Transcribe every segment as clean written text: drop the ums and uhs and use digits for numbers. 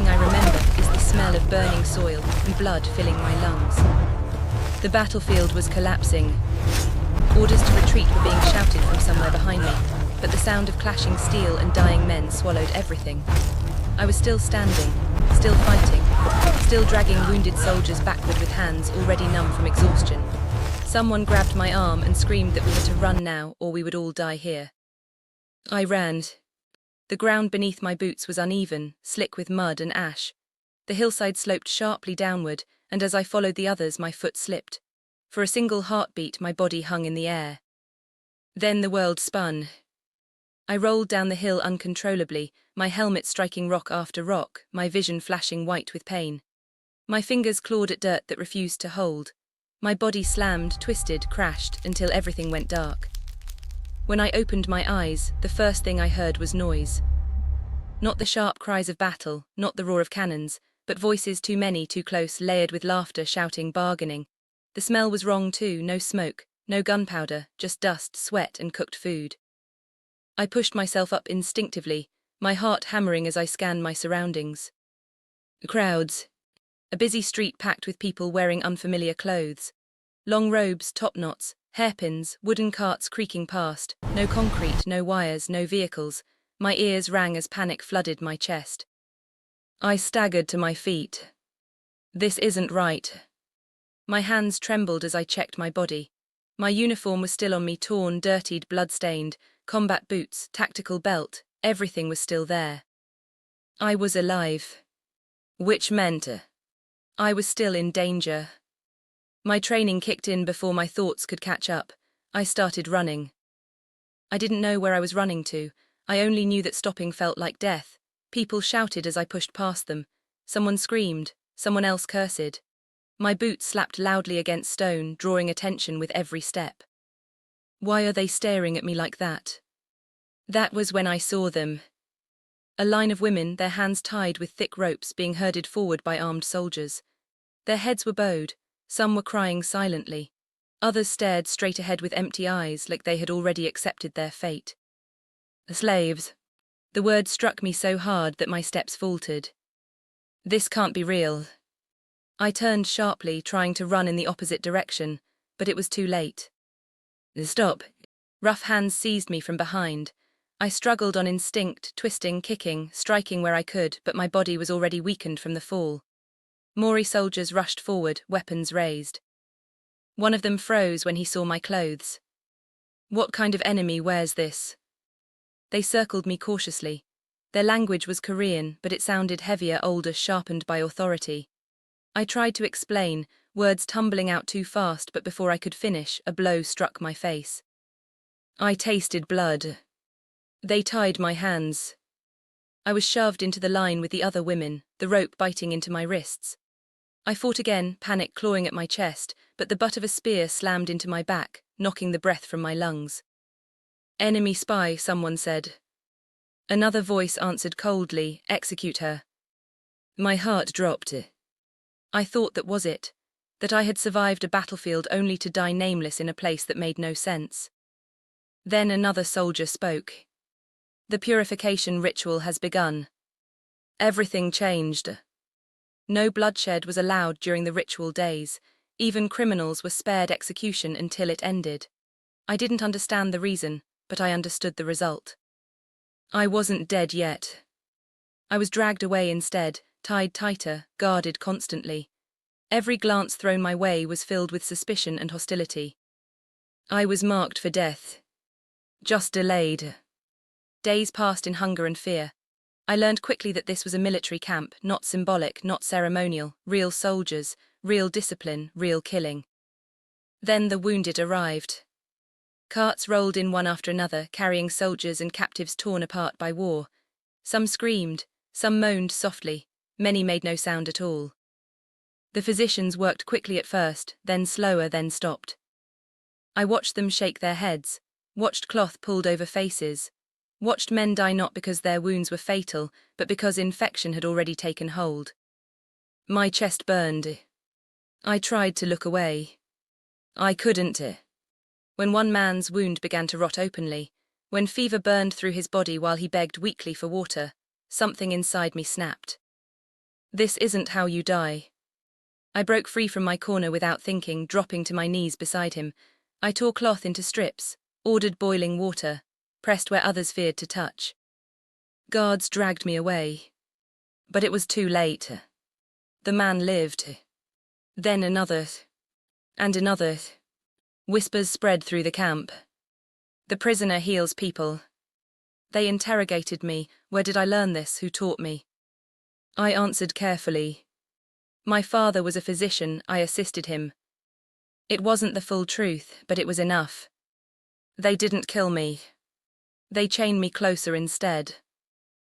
thing I remember is the smell of burning soil and blood filling my lungs. The battlefield was collapsing. Orders to retreat were being shouted from somewhere behind me, but the sound of clashing steel and dying men swallowed everything. I was still standing, still fighting, still dragging wounded soldiers backward with hands already numb from exhaustion. Someone grabbed my arm and screamed that we had to run now or we would all die here. I ran. The ground beneath my boots was uneven, slick with mud and ash. The hillside sloped sharply downward, and as I followed the others, my foot slipped. For a single heartbeat, my body hung in the air. Then the world spun. I rolled down the hill uncontrollably, my helmet striking rock after rock, my vision flashing white with pain. My fingers clawed at dirt that refused to hold. My body slammed, twisted, crashed, until everything went dark. When I opened my eyes, the first thing I heard was noise. Not the sharp cries of battle, not the roar of cannons, but voices too many, too close, layered with laughter, shouting, bargaining. The smell was wrong too, no smoke, no gunpowder, just dust, sweat, and cooked food. I pushed myself up instinctively, my heart hammering as I scanned my surroundings. Crowds. A busy street packed with people wearing unfamiliar clothes. Long robes, top knots, hairpins, wooden carts creaking past, no concrete, no wires, no vehicles. My ears rang as panic flooded my chest. I staggered to my feet. This isn't right. My hands trembled as I checked my body. My uniform was still on me, torn, dirtied, blood-stained, combat boots, tactical belt, everything was still there. I was alive. Which meant I was still in danger. My training kicked in before my thoughts could catch up. I started running. I didn't know where I was running to. I only knew that stopping felt like death. People shouted as I pushed past them. Someone screamed, someone else cursed. My boots slapped loudly against stone, drawing attention with every step. Why are they staring at me like that? That was when I saw them. A line of women, their hands tied with thick ropes, being herded forward by armed soldiers. Their heads were bowed. Some were crying silently. Others stared straight ahead with empty eyes, like they had already accepted their fate. The slaves. The word struck me so hard that my steps faltered. This can't be real. I turned sharply, trying to run in the opposite direction, but it was too late. Stop. Rough hands seized me from behind. I struggled on instinct, twisting, kicking, striking where I could, but my body was already weakened from the fall. Mori soldiers rushed forward, weapons raised. One of them froze when he saw my clothes. What kind of enemy wears this? They circled me cautiously. Their language was Korean, but it sounded heavier, older, sharpened by authority. I tried to explain, words tumbling out too fast, but before I could finish, a blow struck my face. I tasted blood. They tied my hands. I was shoved into the line with the other women, the rope biting into my wrists. I fought again, panic clawing at my chest, but the butt of a spear slammed into my back, knocking the breath from my lungs. Enemy spy, someone said. Another voice answered coldly, execute her. My heart dropped. I thought that was it, that I had survived a battlefield only to die nameless in a place that made no sense. Then another soldier spoke. The purification ritual has begun. Everything changed. No bloodshed was allowed during the ritual days. Even criminals were spared execution until it ended. I didn't understand the reason, but I understood the result. I wasn't dead yet. I was dragged away instead, tied tighter, guarded constantly. Every glance thrown my way was filled with suspicion and hostility. I was marked for death. Just delayed. Days passed in hunger and fear. I learned quickly that this was a military camp, not symbolic, not ceremonial, real soldiers, real discipline, real killing. Then the wounded arrived. Carts rolled in one after another, carrying soldiers and captives torn apart by war. Some screamed, some moaned softly, many made no sound at all. The physicians worked quickly at first, then slower, then stopped. I watched them shake their heads, watched cloth pulled over faces, watched men die not because their wounds were fatal, but because infection had already taken hold. My chest burned. I tried to look away. I couldn't. When one man's wound began to rot openly, when fever burned through his body while he begged weakly for water, something inside me snapped. This isn't how you die. I broke free from my corner without thinking, dropping to my knees beside him. I tore cloth into strips, ordered boiling water, pressed where others feared to touch. Guards dragged me away. But it was too late. The man lived. Then another. And another. Whispers spread through the camp. The prisoner heals people. They interrogated me. Where did I learn this? Who taught me? I answered carefully. My father was a physician, I assisted him. It wasn't the full truth, but it was enough. They didn't kill me. They chained me closer instead.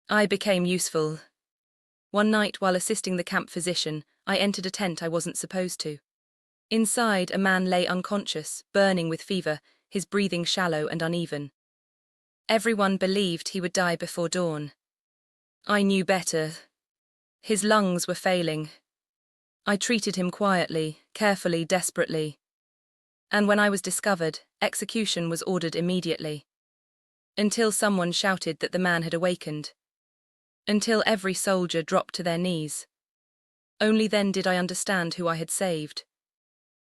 I became useful. One night, while assisting the camp physician, I entered a tent I wasn't supposed to. Inside, a man lay unconscious, burning with fever, his breathing shallow and uneven. Everyone believed he would die before dawn. I knew better. His lungs were failing. I treated him quietly, carefully, desperately. And when I was discovered, execution was ordered immediately. Until someone shouted that the man had awakened. Until every soldier dropped to their knees. Only then did I understand who I had saved.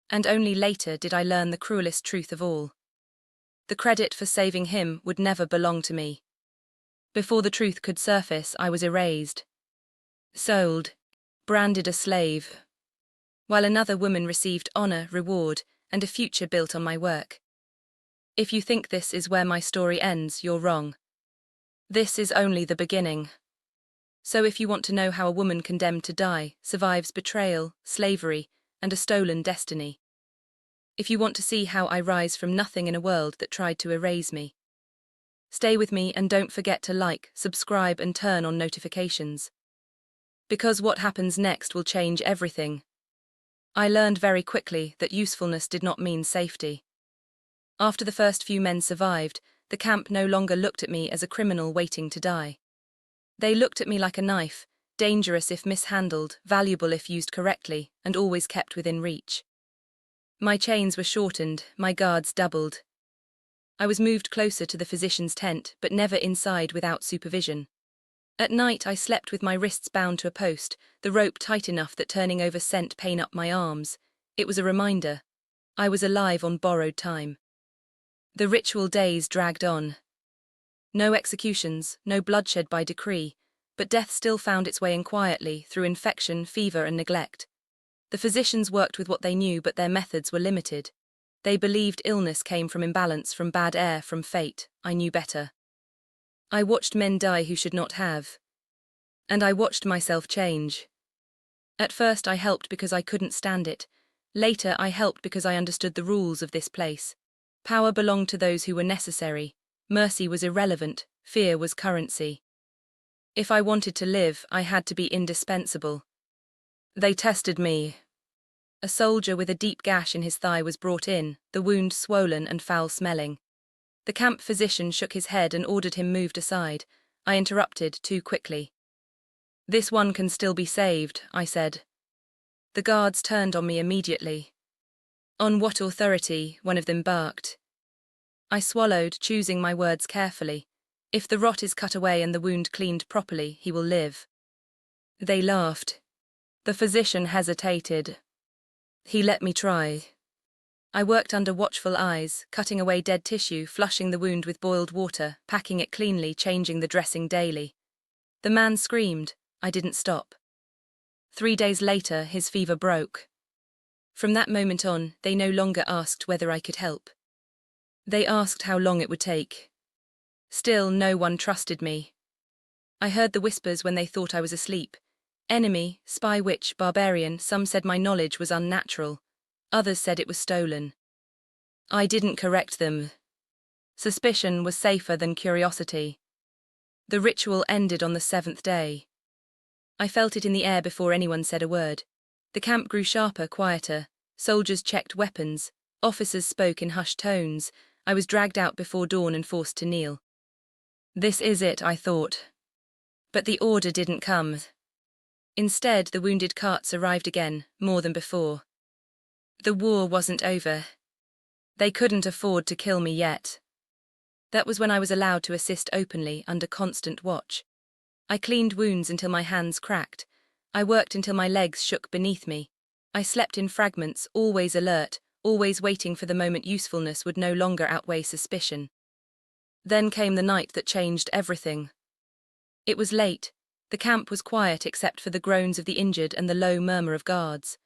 And only later did I learn the cruelest truth of all. The credit for saving him would never belong to me. Before the truth could surface, I was erased. Sold. Branded a slave. While another woman received honor, reward, and a future built on my work. If you think this is where my story ends, you're wrong. This is only the beginning. So if you want to know how a woman condemned to die survives betrayal, slavery, and a stolen destiny. If you want to see how I rise from nothing in a world that tried to erase me. Stay with me and don't forget to like, subscribe and turn on notifications. Because what happens next will change everything. I learned very quickly that usefulness did not mean safety. After the first few men survived, the camp no longer looked at me as a criminal waiting to die. They looked at me like a knife, dangerous if mishandled, valuable if used correctly, and always kept within reach. My chains were shortened, my guards doubled. I was moved closer to the physician's tent, but never inside without supervision. At night I slept with my wrists bound to a post, the rope tight enough that turning over sent pain up my arms. It was a reminder. I was alive on borrowed time. The ritual days dragged on. No executions, no bloodshed by decree, but death still found its way in quietly through infection, fever and neglect. The physicians worked with what they knew, but their methods were limited. They believed illness came from imbalance, from bad air, from fate. I knew better. I watched men die who should not have. And I watched myself change. At first I helped because I couldn't stand it. Later I helped because I understood the rules of this place. Power belonged to those who were necessary. Mercy was irrelevant. Fear was currency. If I wanted to live, I had to be indispensable. They tested me. A soldier with a deep gash in his thigh was brought in, the wound swollen and foul-smelling. The camp physician shook his head and ordered him moved aside. I interrupted too quickly. "This one can still be saved," I said. The guards turned on me immediately. "On what authority?" one of them barked. I swallowed, choosing my words carefully. "If the rot is cut away and the wound cleaned properly, he will live." They laughed. The physician hesitated. He let me try. I worked under watchful eyes, cutting away dead tissue, flushing the wound with boiled water, packing it cleanly, changing the dressing daily. The man screamed. I didn't stop. 3 days later, his fever broke. From that moment on, they no longer asked whether I could help. They asked how long it would take. Still, no one trusted me. I heard the whispers when they thought I was asleep. Enemy, spy, witch, barbarian. Some said my knowledge was unnatural. Others said it was stolen. I didn't correct them. Suspicion was safer than curiosity. The ritual ended on the 7th day. I felt it in the air before anyone said a word. The camp grew sharper, quieter. Soldiers checked weapons. Officers spoke in hushed tones. I was dragged out before dawn and forced to kneel. This is it, I thought. But the order didn't come. Instead, the wounded carts arrived again, more than before. The war wasn't over. They couldn't afford to kill me yet. That was when I was allowed to assist openly, under constant watch. I cleaned wounds until my hands cracked. I worked until my legs shook beneath me. I slept in fragments, always alert, always waiting for the moment usefulness would no longer outweigh suspicion. Then came the night that changed everything. It was late. The camp was quiet except for the groans of the injured and the low murmur of guards.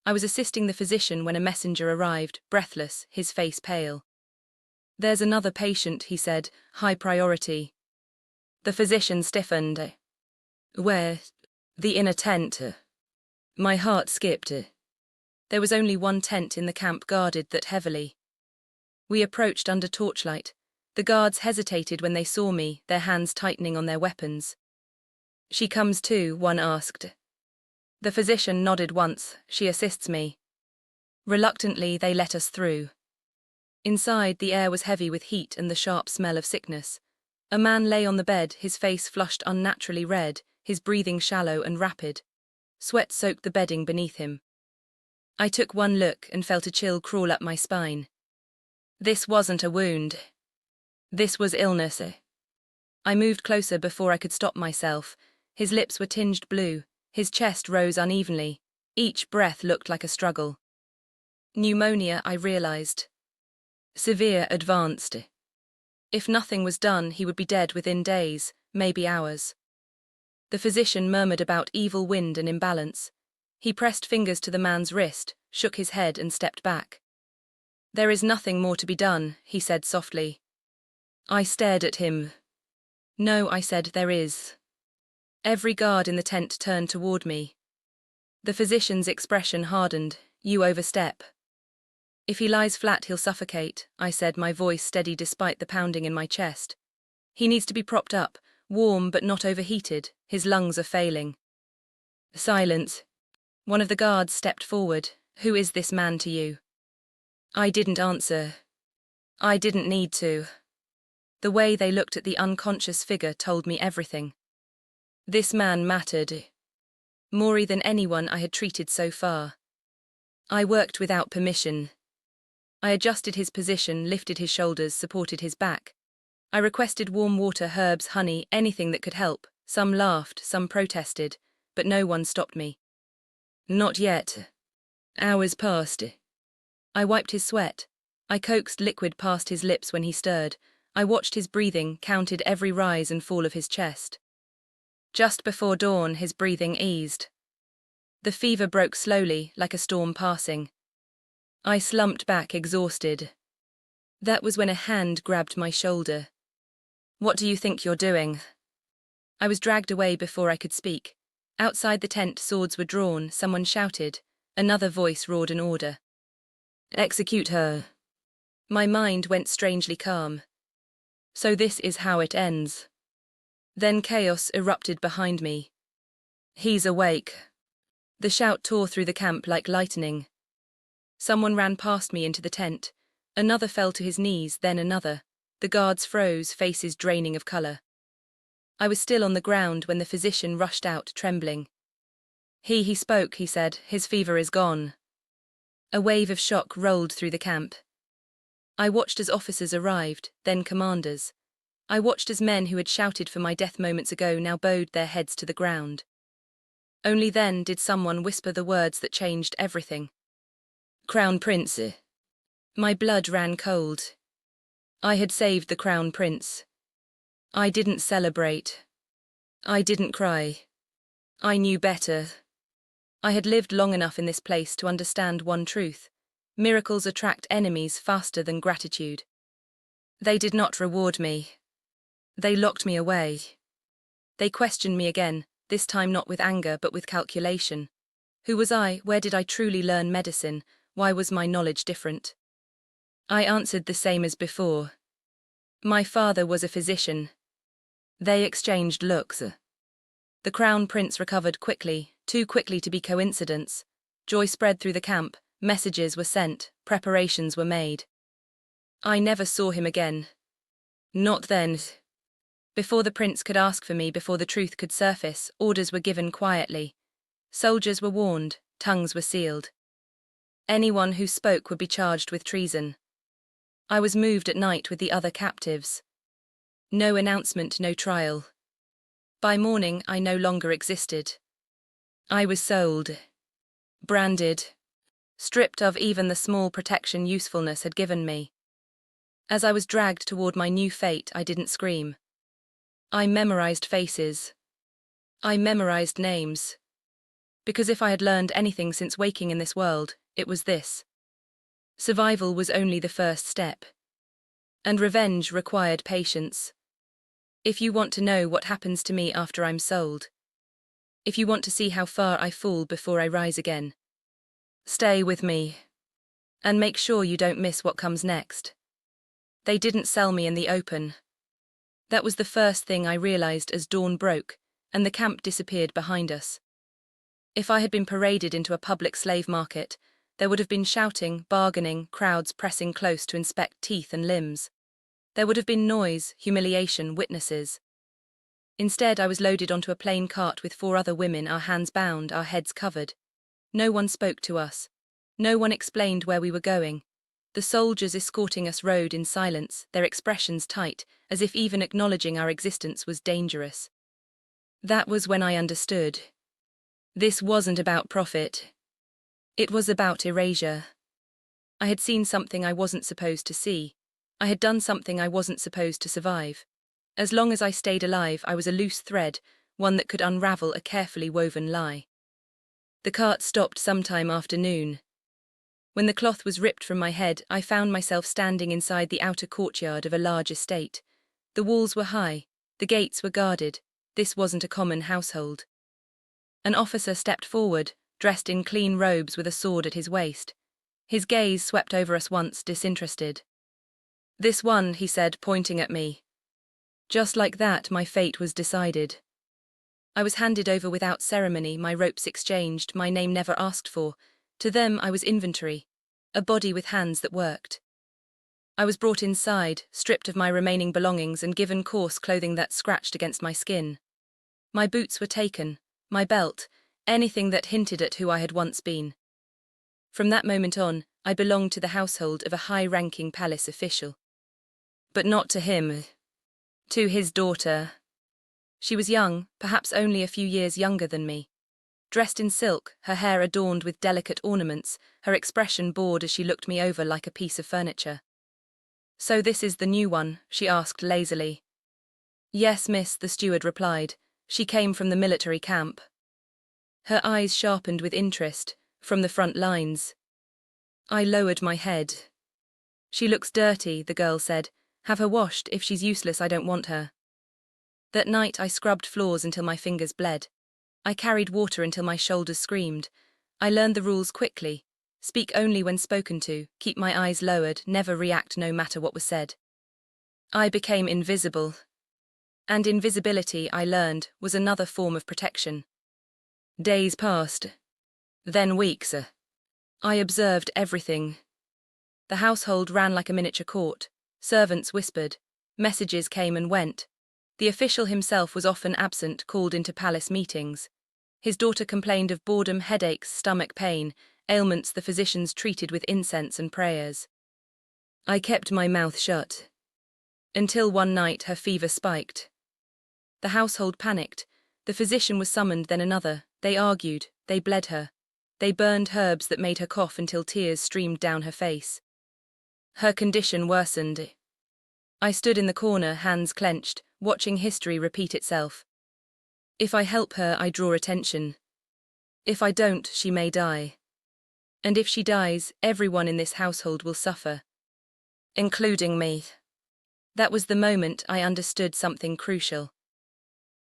I was assisting the physician when a messenger arrived, breathless, his face pale. "There's another patient," he said, "high priority." The physician stiffened. "Where?" "The inner tent." My heart skipped. There was only one tent in the camp guarded that heavily. We approached under torchlight. The guards hesitated when they saw me, their hands tightening on their weapons. "She comes too," one asked. The physician nodded once. "She assists me." Reluctantly, they let us through. Inside, the air was heavy with heat and the sharp smell of sickness. A man lay on the bed, his face flushed unnaturally red, his breathing shallow and rapid. Sweat soaked the bedding beneath him. I took one look and felt a chill crawl up my spine. This wasn't a wound. This was illness. I moved closer before I could stop myself. His lips were tinged blue, his chest rose unevenly. Each breath looked like a struggle. Pneumonia, I realized. Severe, advanced. If nothing was done, he would be dead within days, maybe hours. The physician murmured about evil wind and imbalance. He pressed fingers to the man's wrist, shook his head and stepped back. "There is nothing more to be done," he said softly. I stared at him. "No," I said, "there is." Every guard in the tent turned toward me. The physician's expression hardened. "You overstep." "If he lies flat, he'll suffocate," I said, my voice steady despite the pounding in my chest. "He needs to be propped up, warm but not overheated. His lungs are failing." Silence. One of the guards stepped forward. "Who is this man to you?" I didn't answer. I didn't need to. The way they looked at the unconscious figure told me everything. This man mattered. More than anyone I had treated so far. I worked without permission. I adjusted his position, lifted his shoulders, supported his back. I requested warm water, herbs, honey, anything that could help. Some laughed, some protested, but no one stopped me. Not yet. Hours passed. I wiped his sweat. I coaxed liquid past his lips when he stirred. I watched his breathing, counted every rise and fall of his chest. Just before dawn, his breathing eased. The fever broke slowly, like a storm passing. I slumped back, exhausted. That was when a hand grabbed my shoulder. "What do you think you're doing?" I was dragged away before I could speak. Outside the tent, swords were drawn, someone shouted. Another voice roared an order. "Execute her." My mind went strangely calm. So this is how it ends. Then chaos erupted behind me. "He's awake." The shout tore through the camp like lightning. Someone ran past me into the tent. Another fell to his knees, then another. The guards froze, faces draining of color. I was still on the ground when the physician rushed out, trembling. He spoke," he said. "His fever is gone." A wave of shock rolled through the camp. I watched as officers arrived, then commanders. I watched as men who had shouted for my death moments ago now bowed their heads to the ground. Only then did someone whisper the words that changed everything. "Crown Prince." My blood ran cold. I had saved the Crown Prince. I didn't celebrate. I didn't cry. I knew better. I had lived long enough in this place to understand one truth. Miracles attract enemies faster than gratitude. They did not reward me. They locked me away. They questioned me again, this time not with anger but with calculation. Who was I? Where did I truly learn medicine? Why was my knowledge different? I answered the same as before. My father was a physician. They exchanged looks. The Crown Prince recovered quickly, too quickly to be coincidence. Joy spread through the camp, messages were sent, preparations were made. I never saw him again. Not then. Before the prince could ask for me, before the truth could surface, orders were given quietly. Soldiers were warned, tongues were sealed. Anyone who spoke would be charged with treason. I was moved at night with the other captives. No announcement, no trial. By morning, I no longer existed. I was sold, branded, stripped of even the small protection usefulness had given me. As I was dragged toward my new fate, I didn't scream. I memorized faces. I memorized names. Because if I had learned anything since waking in this world, it was this. Survival was only the first step. And revenge required patience. If you want to know what happens to me after I'm sold, if you want to see how far I fall before I rise again, stay with me. And make sure you don't miss what comes next. They didn't sell me in the open. That was the first thing I realized as dawn broke, and the camp disappeared behind us. If I had been paraded into a public slave market, there would have been shouting, bargaining, crowds pressing close to inspect teeth and limbs. There would have been noise, humiliation, witnesses. Instead, I was loaded onto a plain cart with 4 other women, our hands bound, our heads covered. No one spoke to us. No one explained where we were going. The soldiers escorting us rode in silence, their expressions tight, as if even acknowledging our existence was dangerous. That was when I understood. This wasn't about profit. It was about erasure. I had seen something I wasn't supposed to see. I had done something I wasn't supposed to survive. As long as I stayed alive, I was a loose thread, one that could unravel a carefully woven lie. The cart stopped sometime after noon. When the cloth was ripped from my head, I found myself standing inside the outer courtyard of a large estate. The walls were high, the gates were guarded. This wasn't a common household. An officer stepped forward, dressed in clean robes with a sword at his waist. His gaze swept over us once, disinterested. "This one," he said, pointing at me. Just like that, my fate was decided. I was handed over without ceremony, my ropes exchanged, my name never asked for. To them, I was inventory, a body with hands that worked. I was brought inside, stripped of my remaining belongings and given coarse clothing that scratched against my skin. My boots were taken, my belt, anything that hinted at who I had once been. From that moment on, I belonged to the household of a high-ranking palace official. But not to him. To his daughter. She was young, perhaps only a few years younger than me. Dressed in silk, her hair adorned with delicate ornaments, her expression bored as she looked me over like a piece of furniture. "So this is the new one?" she asked lazily. "Yes, miss," the steward replied. "She came from the military camp." Her eyes sharpened with interest, from the front lines. I lowered my head. "She looks dirty," the girl said. "Have her washed. If she's useless, I don't want her." That night I scrubbed floors until my fingers bled. I carried water until my shoulders screamed. I learned the rules quickly. Speak only when spoken to, keep my eyes lowered, never react no matter what was said. I became invisible. And invisibility, I learned, was another form of protection. Days passed. Then weeks. I observed everything. The household ran like a miniature court. Servants whispered. Messages came and went. The official himself was often absent, called into palace meetings. His daughter complained of boredom, headaches, stomach pain, ailments the physicians treated with incense and prayers. I kept my mouth shut. Until one night her fever spiked. The household panicked. The physician was summoned, then another. They argued. They bled her. They burned herbs that made her cough until tears streamed down her face. Her condition worsened. I stood in the corner, hands clenched, watching history repeat itself. If I help her, I draw attention. If I don't, she may die. And if she dies, everyone in this household will suffer. Including me. That was the moment I understood something crucial.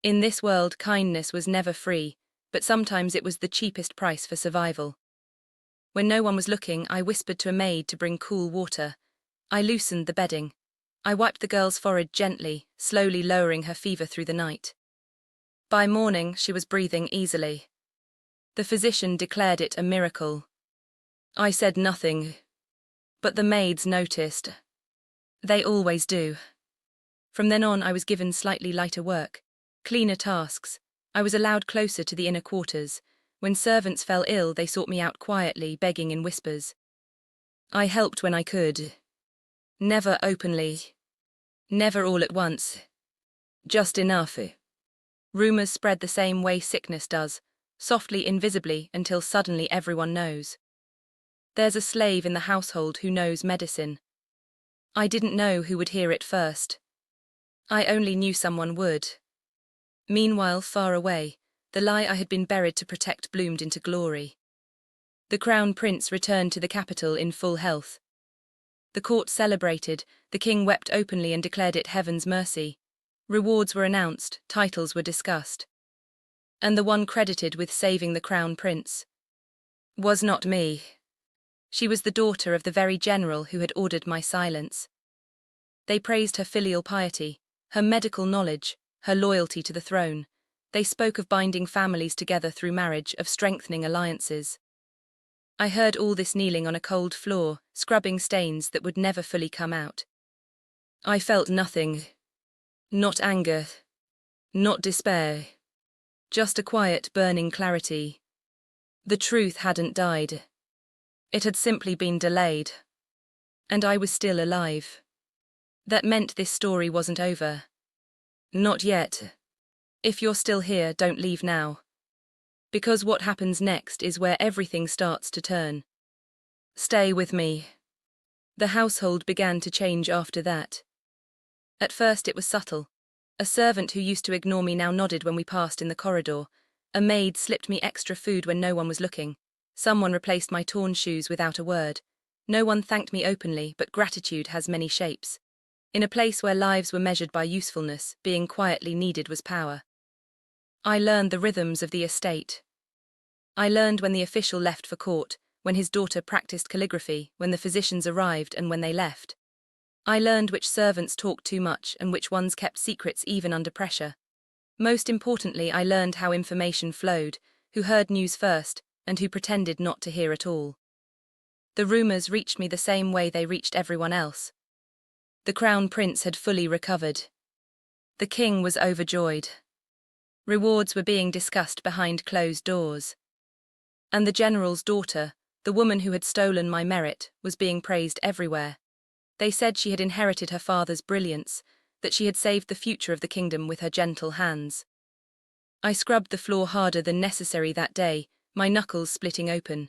In this world, kindness was never free, but sometimes it was the cheapest price for survival. When no one was looking, I whispered to a maid to bring cool water. I loosened the bedding. I wiped the girl's forehead gently, slowly lowering her fever through the night. By morning, she was breathing easily. The physician declared it a miracle. I said nothing. But the maids noticed. They always do. From then on, I was given slightly lighter work, cleaner tasks. I was allowed closer to the inner quarters. When servants fell ill, they sought me out quietly, begging in whispers. I helped when I could. Never openly. Never all at once. Just enough. Rumors spread the same way sickness does, softly, invisibly, until suddenly everyone knows. There's a slave in the household who knows medicine. I didn't know who would hear it first. I only knew someone would. Meanwhile, far away, the lie I had been buried to protect bloomed into glory. The crown prince returned to the capital in full health. The court celebrated, the king wept openly and declared it heaven's mercy. Rewards were announced, titles were discussed. And the one credited with saving the crown prince was not me. She was the daughter of the very general who had ordered my silence. They praised her filial piety, her medical knowledge, her loyalty to the throne. They spoke of binding families together through marriage, of strengthening alliances. I heard all this kneeling on a cold floor, scrubbing stains that would never fully come out. I felt nothing. Not anger. Not despair. Just a quiet, burning clarity. The truth hadn't died. It had simply been delayed. And I was still alive. That meant this story wasn't over. Not yet. If you're still here, don't leave now. Because what happens next is where everything starts to turn. Stay with me. The household began to change after that. At first it was subtle. A servant who used to ignore me now nodded when we passed in the corridor. A maid slipped me extra food when no one was looking. Someone replaced my torn shoes without a word. No one thanked me openly, but gratitude has many shapes. In a place where lives were measured by usefulness, being quietly needed was power. I learned the rhythms of the estate. I learned when the official left for court, when his daughter practiced calligraphy, when the physicians arrived and when they left. I learned which servants talked too much and which ones kept secrets even under pressure. Most importantly, I learned how information flowed, who heard news first, and who pretended not to hear at all. The rumors reached me the same way they reached everyone else. The crown prince had fully recovered. The king was overjoyed. Rewards were being discussed behind closed doors. And the general's daughter, the woman who had stolen my merit, was being praised everywhere. They said she had inherited her father's brilliance, that she had saved the future of the kingdom with her gentle hands. I scrubbed the floor harder than necessary that day, my knuckles splitting open.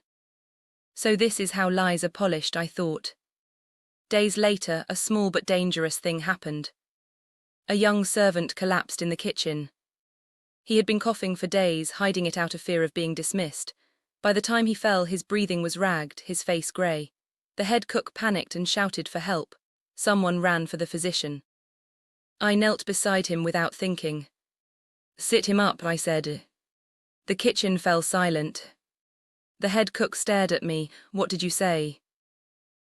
So this is how lies are polished, I thought. Days later, a small but dangerous thing happened. A young servant collapsed in the kitchen. He had been coughing for days, hiding it out of fear of being dismissed. By the time he fell, his breathing was ragged, his face grey. The head cook panicked and shouted for help. Someone ran for the physician. I knelt beside him without thinking. "Sit him up," I said. The kitchen fell silent. The head cook stared at me. "What did you say?"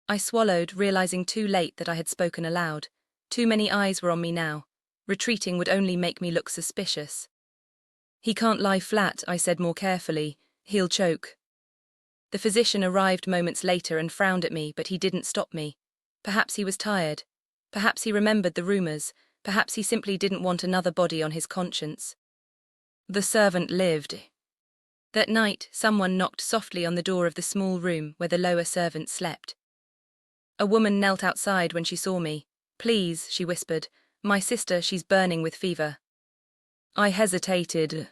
I swallowed, realizing too late that I had spoken aloud. Too many eyes were on me now. Retreating would only make me look suspicious. "He can't lie flat," I said more carefully. "He'll choke." The physician arrived moments later and frowned at me, but he didn't stop me. Perhaps he was tired. Perhaps he remembered the rumors. Perhaps he simply didn't want another body on his conscience. The servant lived. That night, someone knocked softly on the door of the small room where the lower servants slept. A woman knelt outside when she saw me. "Please," she whispered. "My sister, she's burning with fever." I hesitated.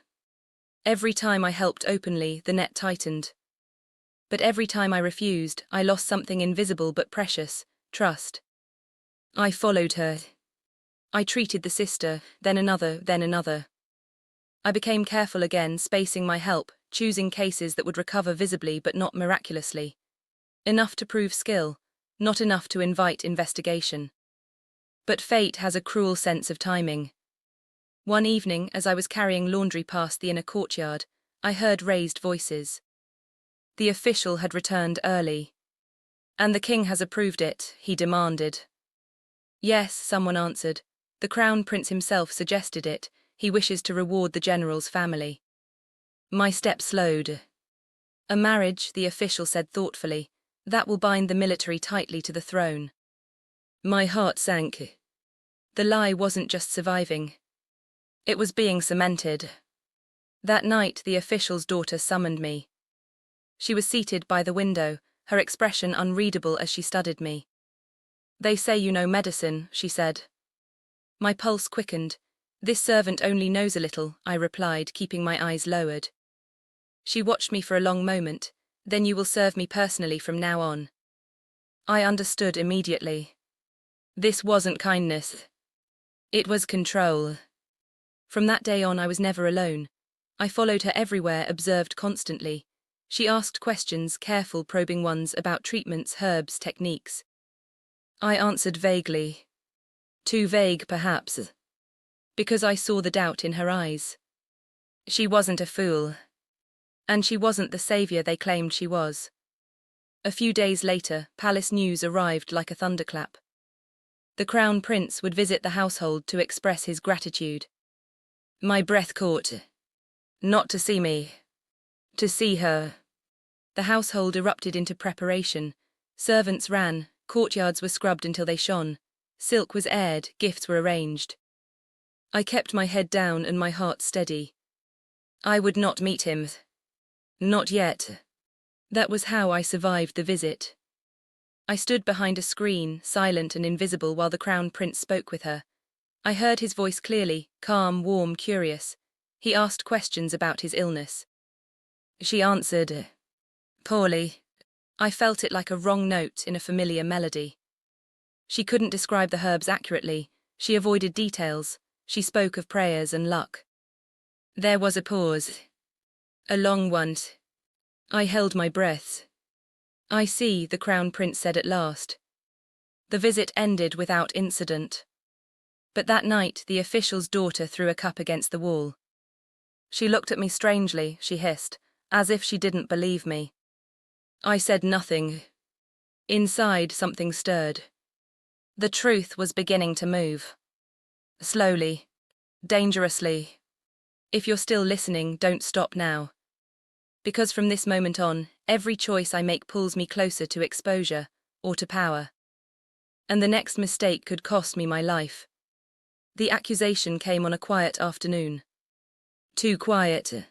Every time I helped openly, the net tightened. But every time I refused, I lost something invisible but precious: trust. I followed her. I treated the sister, then another, then another. I became careful again, spacing my help, choosing cases that would recover visibly but not miraculously. Enough to prove skill, not enough to invite investigation. But fate has a cruel sense of timing. One evening, as I was carrying laundry past the inner courtyard, I heard raised voices. The official had returned early. "And the king has approved it," he demanded. "Yes," someone answered. "The crown prince himself suggested it. He wishes to reward the general's family." My step slowed. "A marriage," the official said thoughtfully, "that will bind the military tightly to the throne." My heart sank. The lie wasn't just surviving. It was being cemented. That night, the official's daughter summoned me. She was seated by the window, her expression unreadable as she studied me. "They say you know medicine," she said. My pulse quickened. "This servant only knows a little," I replied, keeping my eyes lowered. She watched me for a long moment. Then you will serve me personally from now on. I understood immediately. This wasn't kindness. It was control. From that day on, I was never alone. I followed her everywhere, observed constantly. She asked questions, careful, probing ones about treatments, herbs, techniques. I answered vaguely. Too vague, perhaps. Because I saw the doubt in her eyes. She wasn't a fool. And she wasn't the savior they claimed she was. A few days later, palace news arrived like a thunderclap. The crown prince would visit the household to express his gratitude. My breath caught. Not to see me. To see her. The household erupted into preparation. Servants ran, courtyards were scrubbed until they shone. Silk was aired, gifts were arranged. I kept my head down and my heart steady. I would not meet him. Not yet. That was how I survived the visit. I stood behind a screen, silent and invisible, while the crown prince spoke with her. I heard his voice clearly, calm, warm, curious. He asked questions about his illness. She answered, poorly. I felt it like a wrong note in a familiar melody. She couldn't describe the herbs accurately. She avoided details. She spoke of prayers and luck. There was a pause. A long one. I held my breath. I see, the crown prince said at last. The visit ended without incident. But that night, the official's daughter threw a cup against the wall. She looked at me strangely, she hissed, as if she didn't believe me. I said nothing. Inside, something stirred. The truth was beginning to move. Slowly. Dangerously. If you're still listening, don't stop now. Because from this moment on, every choice I make pulls me closer to exposure, or to power. And the next mistake could cost me my life. The accusation came on a quiet afternoon. Too quiet.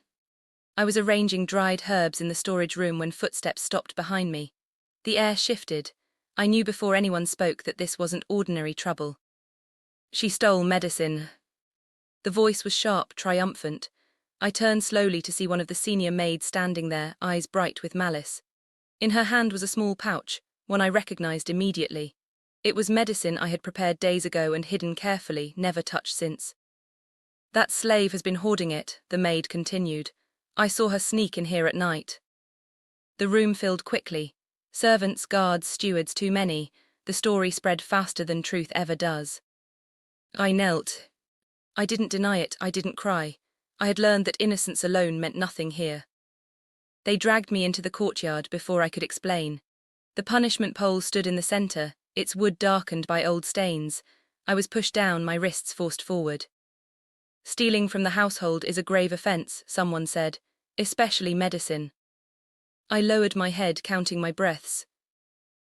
I was arranging dried herbs in the storage room when footsteps stopped behind me. The air shifted. I knew before anyone spoke that this wasn't ordinary trouble. She stole medicine. The voice was sharp, triumphant. I turned slowly to see one of the senior maids standing there, eyes bright with malice. In her hand was a small pouch, one I recognized immediately. It was medicine I had prepared days ago and hidden carefully, never touched since. That slave has been hoarding it, the maid continued. I saw her sneak in here at night. The room filled quickly. Servants, guards, stewards, too many. The story spread faster than truth ever does. I knelt. I didn't deny it, I didn't cry. I had learned that innocence alone meant nothing here. They dragged me into the courtyard before I could explain. The punishment pole stood in the center, its wood darkened by old stains. I was pushed down, my wrists forced forward. Stealing from the household is a grave offense, someone said, especially medicine. I lowered my head, counting my breaths.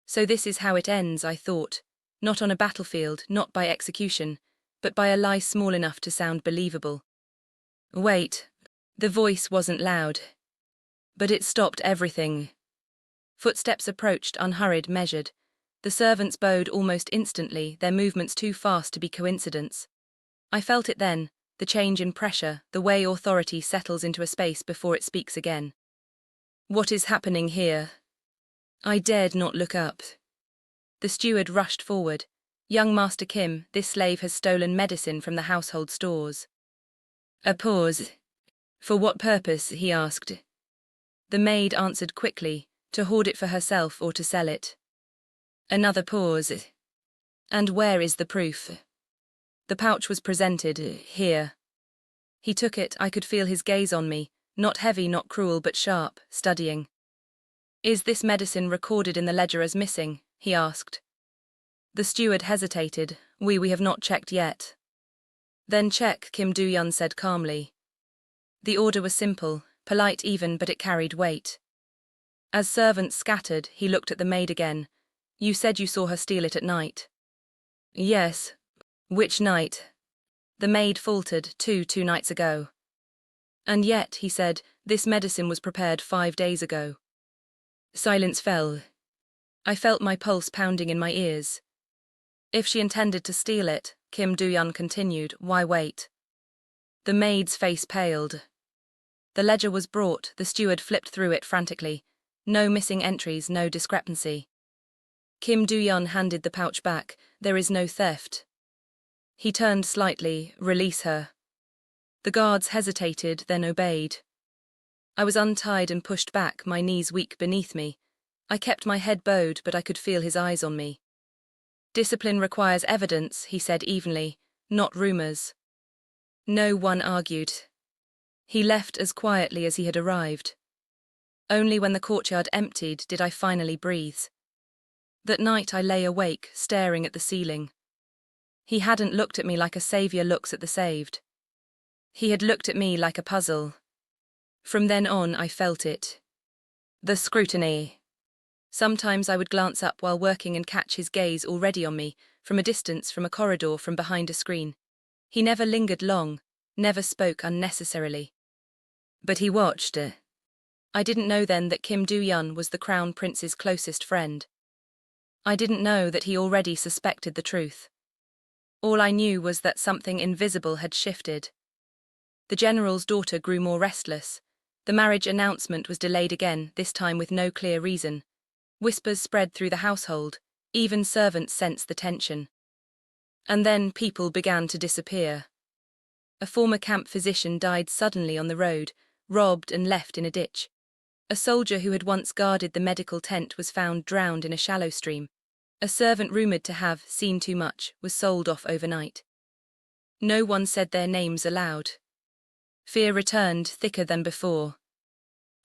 So this is how it ends, I thought. Not on a battlefield, not by execution, but by a lie small enough to sound believable. Wait. The voice wasn't loud. But it stopped everything. Footsteps approached, unhurried, measured. The servants bowed almost instantly, their movements too fast to be coincidence. I felt it then, the change in pressure, the way authority settles into a space before it speaks again. What is happening here? I dared not look up. The steward rushed forward. Young Master Kim, this slave has stolen medicine from the household stores. A pause. For what purpose, he asked. The maid answered quickly, to hoard it for herself or to sell it. Another pause. And where is the proof? The pouch was presented, here. He took it, I could feel his gaze on me, not heavy, not cruel, but sharp, studying. Is this medicine recorded in the ledger as missing? He asked. The steward hesitated. We have not checked yet. Then check, Kim Do-yeon said calmly. The order was simple, polite even, but it carried weight. As servants scattered, he looked at the maid again. You said you saw her steal it at night. Yes. Which night? The maid faltered, two nights ago. And yet, he said, this medicine was prepared 5 days ago. Silence fell. I felt my pulse pounding in my ears. If she intended to steal it, Kim Do-yeon continued, why wait? The maid's face paled. The ledger was brought, the steward flipped through it frantically. No missing entries, no discrepancy. Kim Do-yeon handed the pouch back. There is no theft. He turned slightly. Release her. The guards hesitated, then obeyed. I was untied and pushed back, my knees weak beneath me. I kept my head bowed, but I could feel his eyes on me. Discipline requires evidence, he said evenly, not rumors. No one argued. He left as quietly as he had arrived. Only when the courtyard emptied did I finally breathe. That night I lay awake, staring at the ceiling. He hadn't looked at me like a savior looks at the saved. He had looked at me like a puzzle. From then on I felt it. The scrutiny. Sometimes I would glance up while working and catch his gaze already on me, from a distance, from a corridor, from behind a screen. He never lingered long, never spoke unnecessarily. But he watched. I didn't know then that Kim Do-yeon was the Crown Prince's closest friend. I didn't know that he already suspected the truth. All I knew was that something invisible had shifted. The general's daughter grew more restless. The marriage announcement was delayed again, this time with no clear reason. Whispers spread through the household. Even servants sensed the tension. And then people began to disappear. A former camp physician died suddenly on the road, robbed and left in a ditch. A soldier who had once guarded the medical tent was found drowned in a shallow stream. A servant rumoured to have seen too much was sold off overnight. No one said their names aloud. Fear returned, thicker than before.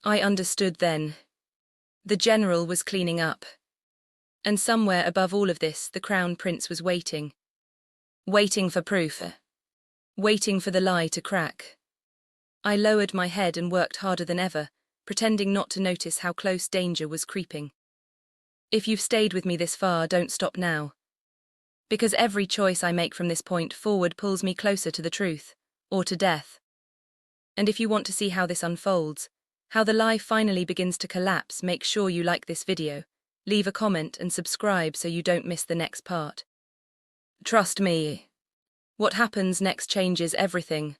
I understood then. The general was cleaning up. And somewhere above all of this, the Crown Prince was waiting. Waiting for proof. Waiting for the lie to crack. I lowered my head and worked harder than ever, pretending not to notice how close danger was creeping. If you've stayed with me this far, don't stop now. Because every choice I make from this point forward pulls me closer to the truth, or to death. And if you want to see how this unfolds, how the lie finally begins to collapse, make sure you like this video, leave a comment and subscribe so you don't miss the next part. Trust me. What happens next changes everything.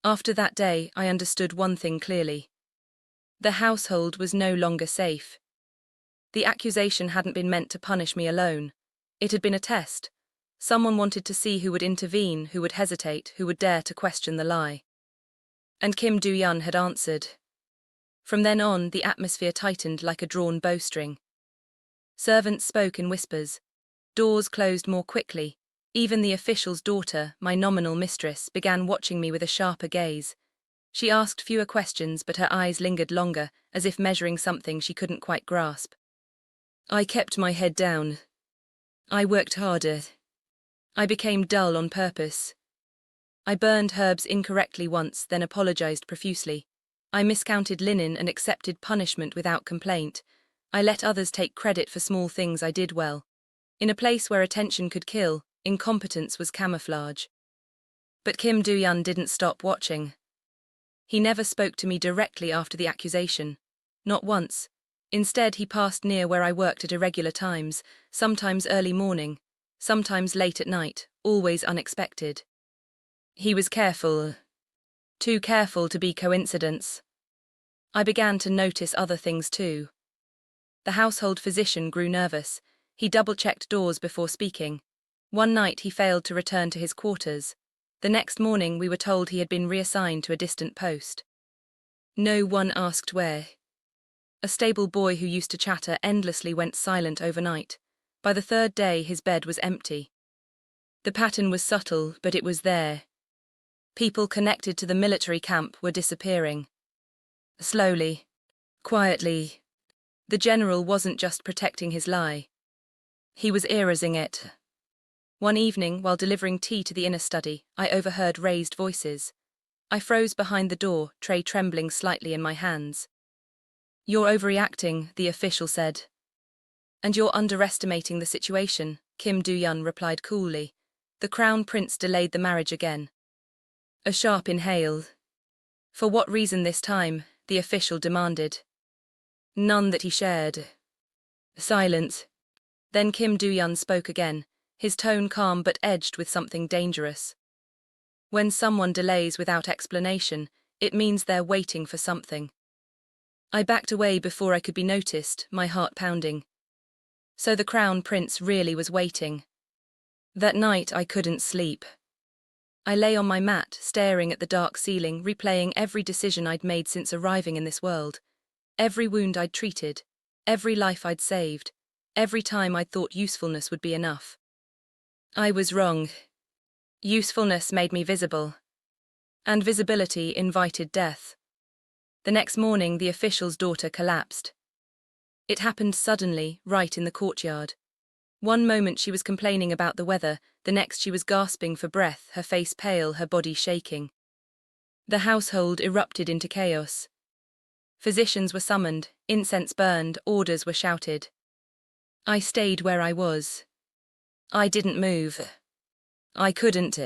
After that day, I understood one thing clearly. The household was no longer safe. The accusation hadn't been meant to punish me alone. It had been a test. Someone wanted to see who would intervene, who would hesitate, who would dare to question the lie. And Kim Do-yeon had answered. From then on, the atmosphere tightened like a drawn bowstring. Servants spoke in whispers. Doors closed more quickly. Even the official's daughter, my nominal mistress, began watching me with a sharper gaze. She asked fewer questions, but her eyes lingered longer, as if measuring something she couldn't quite grasp. I kept my head down. I worked harder. I became dull on purpose. I burned herbs incorrectly once, then apologized profusely. I miscounted linen and accepted punishment without complaint. I let others take credit for small things I did well. In a place where attention could kill, incompetence was camouflage. But Kim Do-yeon didn't stop watching. He never spoke to me directly after the accusation. Not once. Instead, he passed near where I worked at irregular times, sometimes early morning, sometimes late at night, always unexpected. He was careful. Too careful to be coincidence. I began to notice other things too. The household physician grew nervous. He double-checked doors before speaking. One night he failed to return to his quarters. The next morning we were told he had been reassigned to a distant post. No one asked where. A stable boy who used to chatter endlessly went silent overnight. By the third day his bed was empty. The pattern was subtle, but it was there. People connected to the military camp were disappearing. Slowly, quietly. The general wasn't just protecting his lie. He was erasing it. One evening, while delivering tea to the inner study, I overheard raised voices. I froze behind the door, tray trembling slightly in my hands. "You're overreacting," the official said. "And you're underestimating the situation," Kim Do-yeon replied coolly. The Crown Prince delayed the marriage again. A sharp inhale. "For what reason this time?" the official demanded. "None that he shared." Silence. Then Kim Do-yeon spoke again, his tone calm but edged with something dangerous. "When someone delays without explanation, It means they're waiting for something. I backed away before I could be noticed, my heart pounding. So the Crown Prince really was waiting. That night I couldn't sleep. I lay on my mat, staring at the dark ceiling, replaying every decision I'd made since arriving in this world. Every wound I'd treated, every life I'd saved, every time I'd thought usefulness would be enough. I was wrong. Usefulness made me visible. And visibility invited death. The next morning, the official's daughter collapsed. It happened suddenly, right in the courtyard. One moment she was complaining about the weather, the next she was gasping for breath, her face pale, her body shaking. The household erupted into chaos. Physicians were summoned, incense burned, orders were shouted. I stayed where I was. I didn't move. I couldn't.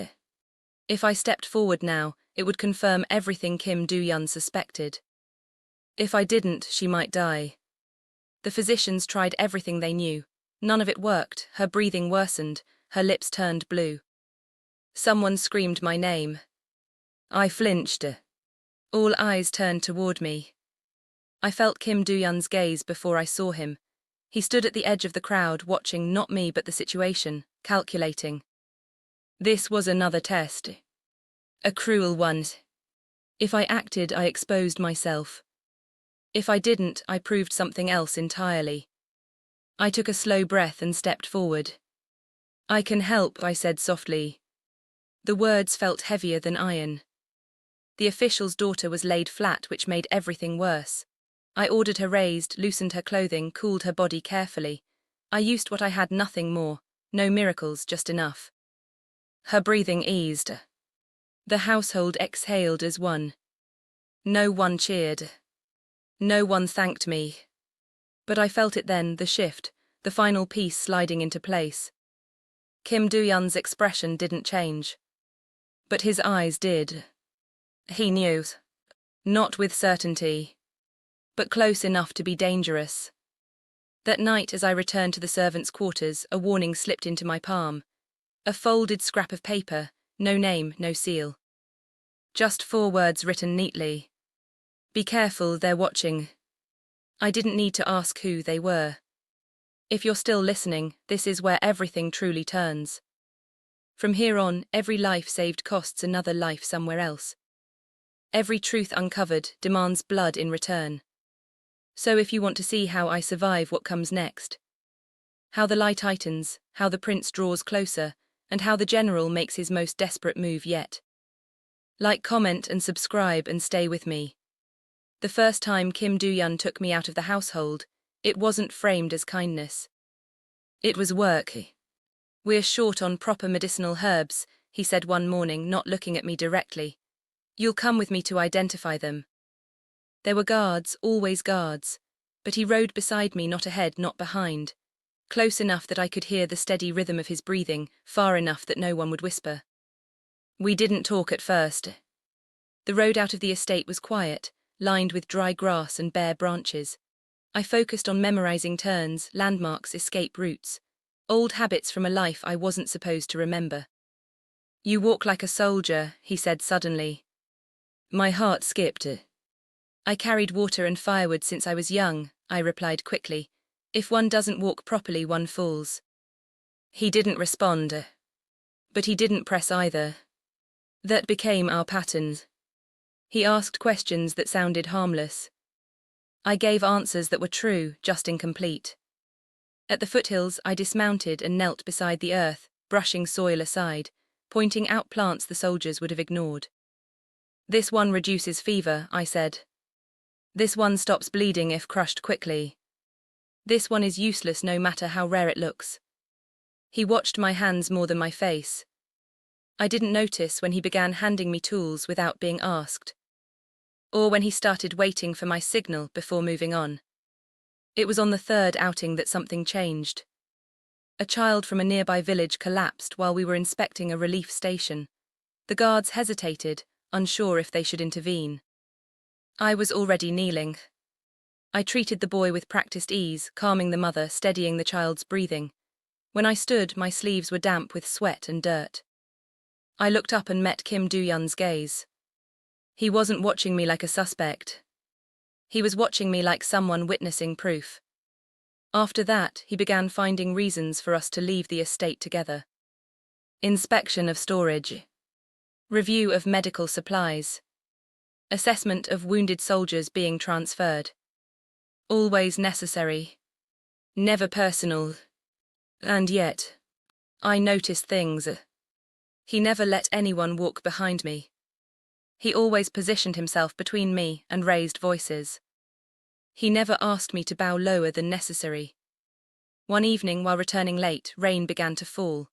If I stepped forward now, it would confirm everything Kim Do-yeon suspected. If I didn't, she might die. The physicians tried everything they knew. None of it worked, her breathing worsened, her lips turned blue. Someone screamed my name. I flinched. All eyes turned toward me. I felt Kim Do-yeon's gaze before I saw him. He stood at the edge of the crowd, watching not me but the situation, calculating. This was another test. A cruel one. If I acted, I exposed myself. If I didn't, I proved something else entirely. I took a slow breath and stepped forward. I can help, I said softly. The words felt heavier than iron. The official's daughter was laid flat, which made everything worse. I ordered her raised, loosened her clothing, cooled her body carefully. I used what I had, nothing more, no miracles, just enough. Her breathing eased. The household exhaled as one. No one cheered. No one thanked me. But I felt it then, the shift, the final piece sliding into place. Kim Do-yeon's expression didn't change. But his eyes did. He knew. Not with certainty. But close enough to be dangerous. That night, as I returned to the servants' quarters, a warning slipped into my palm. A folded scrap of paper, no name, no seal. Just 4 words written neatly. Be careful, they're watching. I didn't need to ask who they were. If you're still listening, this is where everything truly turns. From here on, every life saved costs another life somewhere else. Every truth uncovered demands blood in return. So if you want to see how I survive what comes next, how the lie tightens, how the prince draws closer, and how the general makes his most desperate move yet, like, comment and subscribe and stay with me. The first time Kim Do-yeon took me out of the household, it wasn't framed as kindness. It was work. We're short on proper medicinal herbs, he said one morning, not looking at me directly. You'll come with me to identify them. There were guards, always guards, but he rode beside me, not ahead, not behind, close enough that I could hear the steady rhythm of his breathing, far enough that no one would whisper. We didn't talk at first. The road out of the estate was quiet, lined with dry grass and bare branches. I focused on memorizing turns, landmarks, escape routes, old habits from a life I wasn't supposed to remember. You walk like a soldier, he said suddenly. My heart skipped. I carried water and firewood since I was young, I replied quickly. If one doesn't walk properly, one falls. He didn't respond. But he didn't press either. That became our pattern. He asked questions that sounded harmless. I gave answers that were true, just incomplete. At the foothills, I dismounted and knelt beside the earth, brushing soil aside, pointing out plants the soldiers would have ignored. This one reduces fever, I said. This one stops bleeding if crushed quickly. This one is useless no matter how rare it looks. He watched my hands more than my face. I didn't notice when he began handing me tools without being asked, or when he started waiting for my signal before moving on. It was on the 3rd outing that something changed. A child from a nearby village collapsed while we were inspecting a relief station. The guards hesitated, unsure if they should intervene. I was already kneeling. I treated the boy with practiced ease, calming the mother, steadying the child's breathing. When I stood, my sleeves were damp with sweat and dirt. I looked up and met Kim Do-yeon's gaze. He wasn't watching me like a suspect. He was watching me like someone witnessing proof. After that, he began finding reasons for us to leave the estate together. Inspection of storage. Review of medical supplies. Assessment of wounded soldiers being transferred. Always necessary. Never personal. And yet, I noticed things. He never let anyone walk behind me. He always positioned himself between me and raised voices. He never asked me to bow lower than necessary. One evening, while returning late, rain began to fall.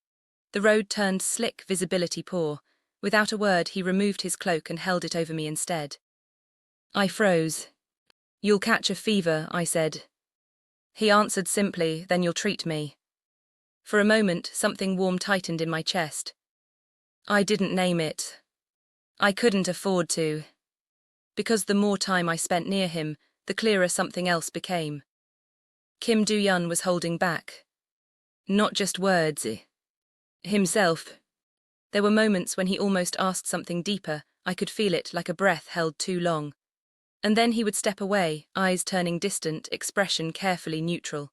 The road turned slick, visibility poor. Without a word, he removed his cloak and held it over me instead. I froze. "You'll catch a fever," I said. He answered simply, "Then you'll treat me." For a moment, something warm tightened in my chest. I didn't name it. I couldn't afford to. Because the more time I spent near him, the clearer something else became. Kim Do-yeon was holding back. Not just words. Himself. There were moments when he almost asked something deeper. I could feel it, like a breath held too long. And then he would step away, eyes turning distant, expression carefully neutral.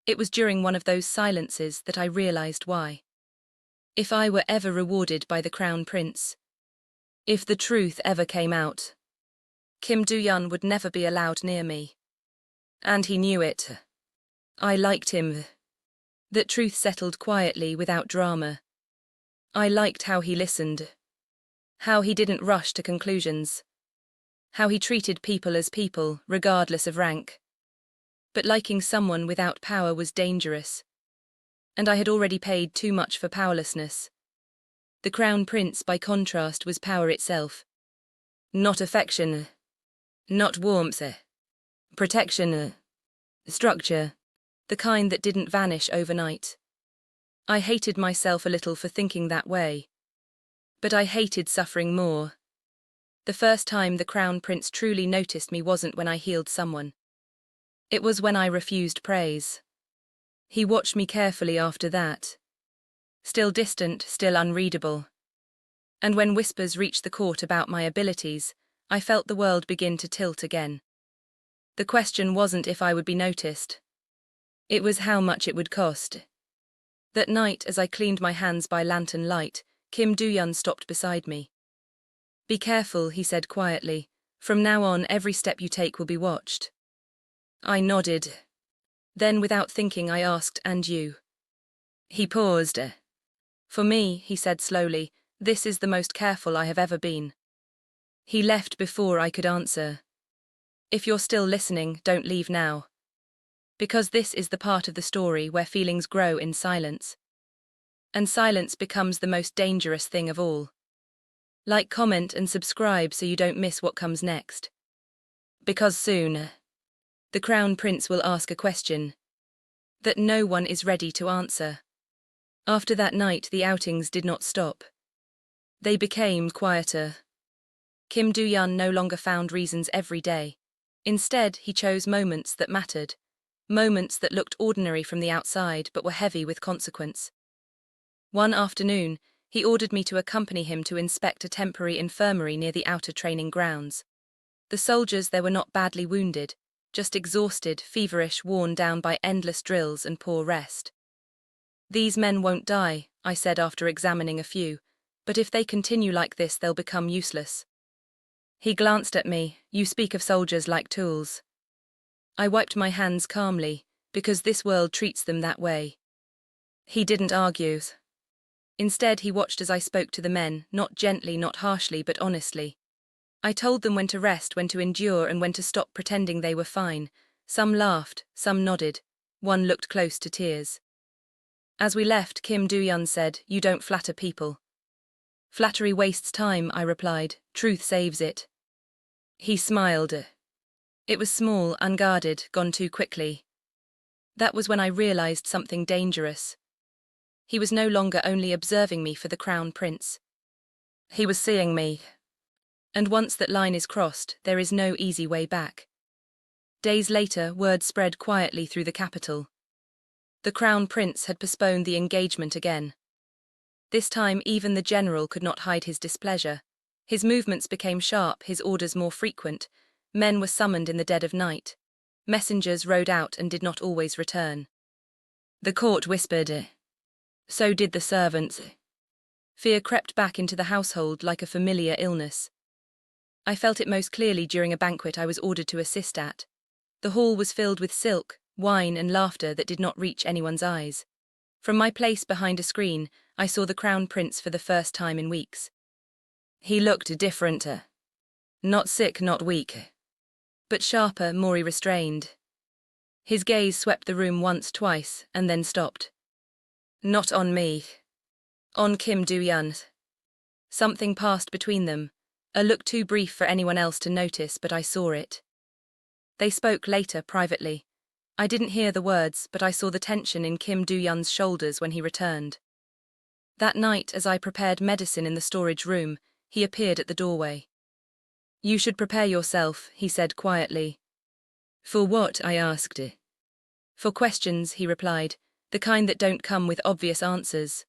It was during one of those silences that I realized why. If I were ever rewarded by the Crown Prince, if the truth ever came out, Kim Do-yeon would never be allowed near me. And he knew it. I liked him. That truth settled quietly, without drama. I liked how he listened. How he didn't rush to conclusions. How he treated people as people, regardless of rank. But liking someone without power was dangerous. And I had already paid too much for powerlessness. The Crown Prince, by contrast, was power itself. Not affection. Not warmth. Protection. Structure. The kind that didn't vanish overnight. I hated myself a little for thinking that way. But I hated suffering more. The first time the Crown Prince truly noticed me wasn't when I healed someone. It was when I refused praise. He watched me carefully after that. Still distant, still unreadable. And when whispers reached the court about my abilities, I felt the world begin to tilt again. The question wasn't if I would be noticed. It was how much it would cost. That night, as I cleaned my hands by lantern light, Kim Do-yeon stopped beside me. "Be careful," he said quietly. "From now on, every step you take will be watched." I nodded. Then, without thinking, I asked, "And you?" He paused. "For me," he said slowly, "this is the most careful I have ever been." He left before I could answer. If you're still listening, don't leave now. Because this is the part of the story where feelings grow in silence. And silence becomes the most dangerous thing of all. Like, comment, and subscribe so you don't miss what comes next. Because soon, the Crown Prince will ask a question that no one is ready to answer. After that night, the outings did not stop. They became quieter. Kim Do-yeon no longer found reasons every day. Instead, he chose moments that mattered. Moments that looked ordinary from the outside but were heavy with consequence. One afternoon, he ordered me to accompany him to inspect a temporary infirmary near the outer training grounds. The soldiers there were not badly wounded, just exhausted, feverish, worn down by endless drills and poor rest. "These men won't die," I said after examining a few, "but if they continue like this, they'll become useless." He glanced at me. "You speak of soldiers like tools." I wiped my hands calmly, because this world treats them that way. He didn't argue. Instead, he watched as I spoke to the men, not gently, not harshly, but honestly. I told them when to rest, when to endure, and when to stop pretending they were fine. Some laughed, some nodded. One looked close to tears. As we left, Kim Do-yeon said, "You don't flatter people." "Flattery wastes time," I replied. "Truth saves it." He smiled. It was small, unguarded, gone too quickly. That was when I realized something dangerous. He was no longer only observing me for the Crown Prince. He was seeing me. And once that line is crossed, there is no easy way back. Days later, word spread quietly through the capital. The Crown Prince had postponed the engagement again. This time, even the general could not hide his displeasure. His movements became sharp, his orders more frequent. Men were summoned in the dead of night. Messengers rode out and did not always return. The court whispered. So did the servants. Fear crept back into the household like a familiar illness. I felt it most clearly during a banquet I was ordered to assist at. The hall was filled with silk, wine and laughter that did not reach anyone's eyes. From my place behind a screen, I saw the Crown Prince for the first time in weeks. He looked different. Not sick, not weak. But sharper, more restrained. His gaze swept the room once, twice, and then stopped. Not on me. On Kim Do-yeon. Something passed between them, a look too brief for anyone else to notice, but I saw it. They spoke later, privately. I didn't hear the words, but I saw the tension in Kim Do-yeon's shoulders when he returned. That night, as I prepared medicine in the storage room, he appeared at the doorway. You should prepare yourself, he said quietly. For what? I asked. For questions, he replied, the kind that don't come with obvious answers.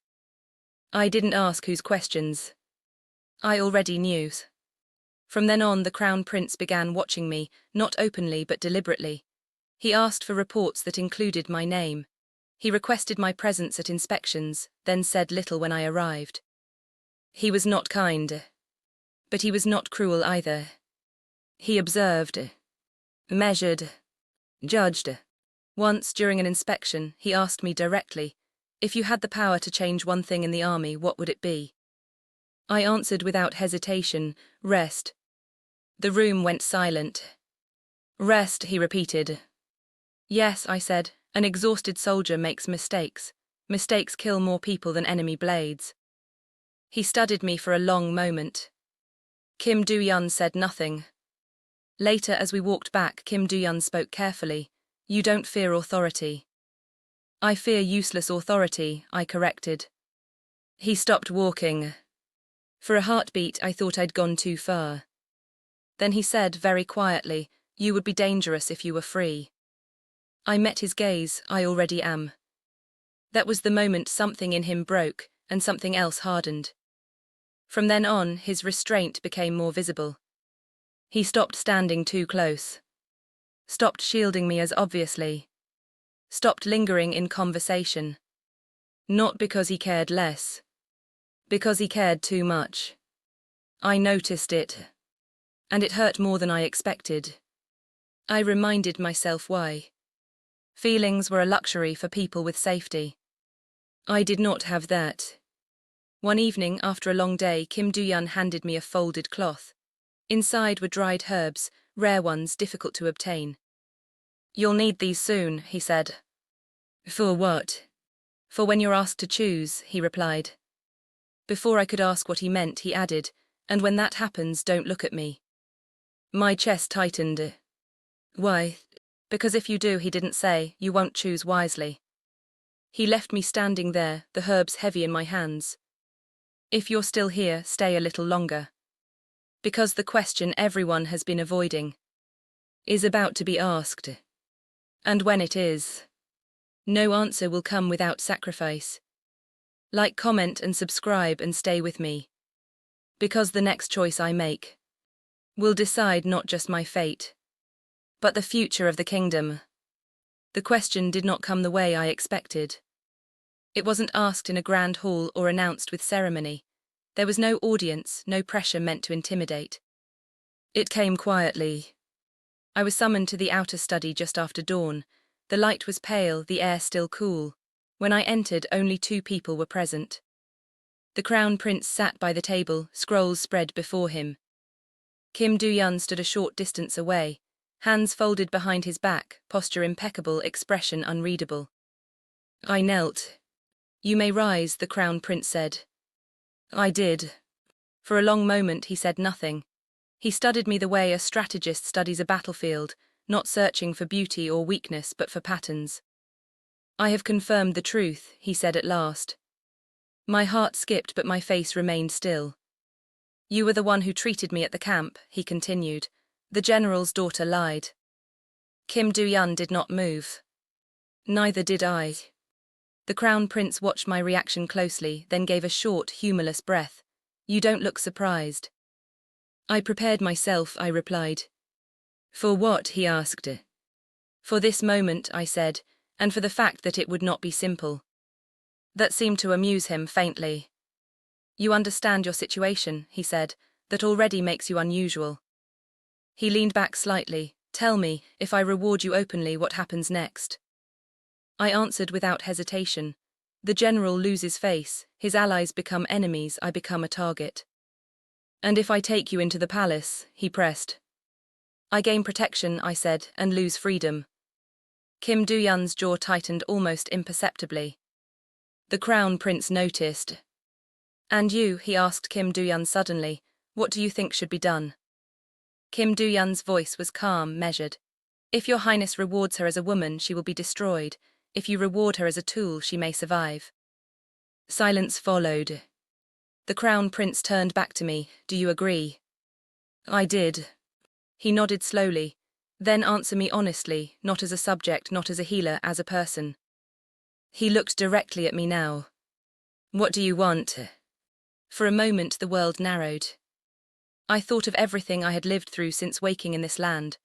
I didn't ask whose questions. I already knew. From then on, the Crown Prince began watching me, not openly but deliberately. He asked for reports that included my name. He requested my presence at inspections, then said little when I arrived. He was not kind. But he was not cruel either. He observed, measured, judged. Once, during an inspection, he asked me directly, if you had the power to change one thing in the army, what would it be? I answered without hesitation, rest. The room went silent. Rest, he repeated. Yes, I said, an exhausted soldier makes mistakes. Mistakes kill more people than enemy blades. He studied me for a long moment. Kim Do-yeon said nothing. Later, as we walked back, Kim Do-yeon spoke carefully. You don't fear authority. I fear useless authority, I corrected. He stopped walking. For a heartbeat, I thought I'd gone too far. Then he said very quietly, you would be dangerous if you were free. I met his gaze, I already am. That was the moment something in him broke, and something else hardened. From then on, his restraint became more visible. He stopped standing too close. Stopped shielding me as obviously. Stopped lingering in conversation. Not because he cared less. Because he cared too much. I noticed it. And it hurt more than I expected. I reminded myself why. Feelings were a luxury for people with safety. I did not have that. One evening, after a long day, Kim Do-yeon handed me a folded cloth. Inside were dried herbs, rare ones difficult to obtain. You'll need these soon, he said. For what? For when you're asked to choose, he replied. Before I could ask what he meant, he added, and when that happens, don't look at me. My chest tightened. Why? Because if you do, he didn't say, you won't choose wisely. He left me standing there, the herbs heavy in my hands. If you're still here, stay a little longer. Because the question everyone has been avoiding is about to be asked. And when it is, no answer will come without sacrifice. Like, comment and subscribe and stay with me. Because the next choice I make will decide not just my fate, but the future of the kingdom. The question did not come the way I expected. It wasn't asked in a grand hall or announced with ceremony. There was no audience, no pressure meant to intimidate. It came quietly. I was summoned to the outer study just after dawn. The light was pale, the air still cool. When I entered, only 2 people were present. The Crown Prince sat by the table, scrolls spread before him. Kim Do-yeon stood a short distance away, hands folded behind his back, posture impeccable, expression unreadable. I knelt. You may rise, the Crown Prince said. I did. For a long moment he said nothing. He studied me the way a strategist studies a battlefield, not searching for beauty or weakness but for patterns. I have confirmed the truth, he said at last. My heart skipped but my face remained still. You were the one who treated me at the camp, he continued. The general's daughter lied. Kim Do-yeon did not move. Neither did I. The Crown Prince watched my reaction closely, then gave a short, humorless breath. You don't look surprised. I prepared myself, I replied. For what? He asked. For this moment, I said, and for the fact that it would not be simple. That seemed to amuse him faintly. You understand your situation, he said, that already makes you unusual. He leaned back slightly. Tell me, if I reward you openly, what happens next? I answered without hesitation. The general loses face, his allies become enemies, I become a target. And if I take you into the palace, he pressed. I gain protection, I said, and lose freedom. Kim Do-yun's jaw tightened almost imperceptibly. The crown prince noticed. And you, he asked Kim Do-yun suddenly, what do you think should be done? Kim Do-yun's voice was calm, measured. If your highness rewards her as a woman, she will be destroyed. If you reward her as a tool, she may survive. Silence followed. The crown prince turned back to me. Do you agree? I did. He nodded slowly. Then answer me honestly, not as a subject, not as a healer, as a person. He looked directly at me now. What do you want? For a moment the world narrowed. I thought of everything I had lived through since waking in this land.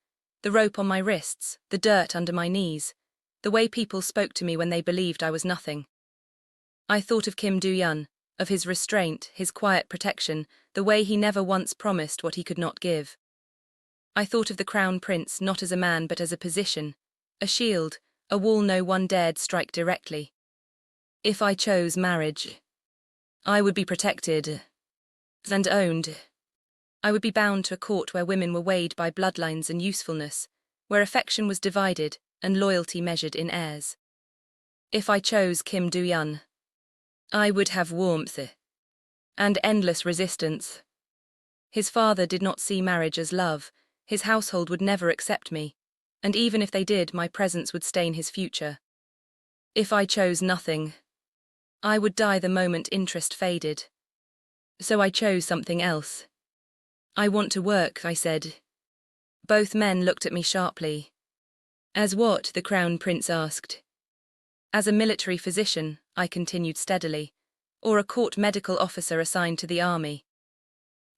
The rope on my wrists, the dirt under my knees, the way people spoke to me when they believed I was nothing. I thought of Kim Do-yun, of his restraint, his quiet protection, the way he never once promised what he could not give. I thought of the crown prince not as a man but as a position, a shield, a wall no one dared strike directly. If I chose marriage, I would be protected and owned. I would be bound to a court where women were weighed by bloodlines and usefulness, where affection was divided and loyalty measured in heirs. If I chose Kim Do-yun, I would have warmth and endless resistance. His father did not see marriage as love, his household would never accept me, and even if they did, my presence would stain his future. If I chose nothing, I would die the moment interest faded. So I chose something else. I want to work, I said. Both men looked at me sharply. As what? The crown prince asked. As a military physician, I continued steadily, or a court medical officer assigned to the army.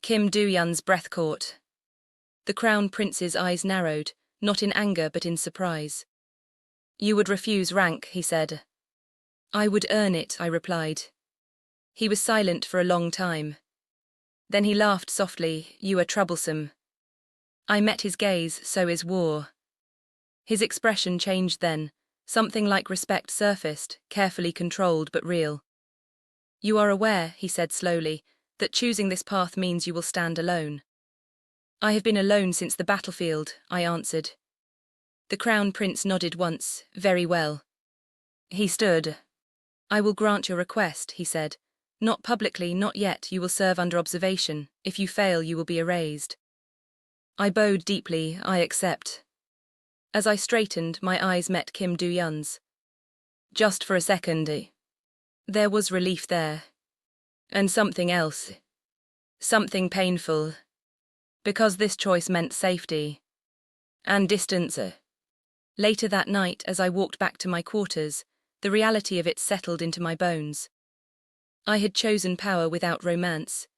Kim Do-yun's breath caught. The crown prince's eyes narrowed, not in anger but in surprise. You would refuse rank, he said. I would earn it, I replied. He was silent for a long time. Then he laughed softly. You are troublesome. I met his gaze. So is war. His expression changed then. Something like respect surfaced, carefully controlled but real. You are aware, he said slowly, that choosing this path means you will stand alone. I have been alone since the battlefield, I answered. The crown prince nodded once. Very well. He stood. I will grant your request, he said. Not publicly, not yet, you will serve under observation. If you fail, you will be erased. I bowed deeply. I accept. As I straightened, my eyes met Kim Do-yun's. Just for a second. There was relief there. And something else. Something painful. Because this choice meant safety. And distance. Later that night, as I walked back to my quarters, the reality of it settled into my bones. I had chosen power without romance.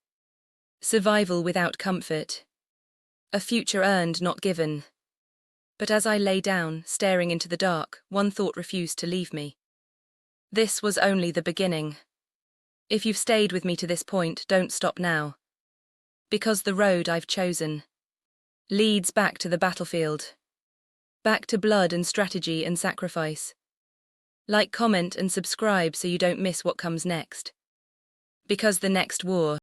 Survival without comfort. A future earned, not given. But as I lay down, staring into the dark, one thought refused to leave me. This was only the beginning. If you've stayed with me to this point, don't stop now. Because the road I've chosen leads back to the battlefield. Back to blood and strategy and sacrifice. Like, comment and subscribe so you don't miss what comes next. Because the next war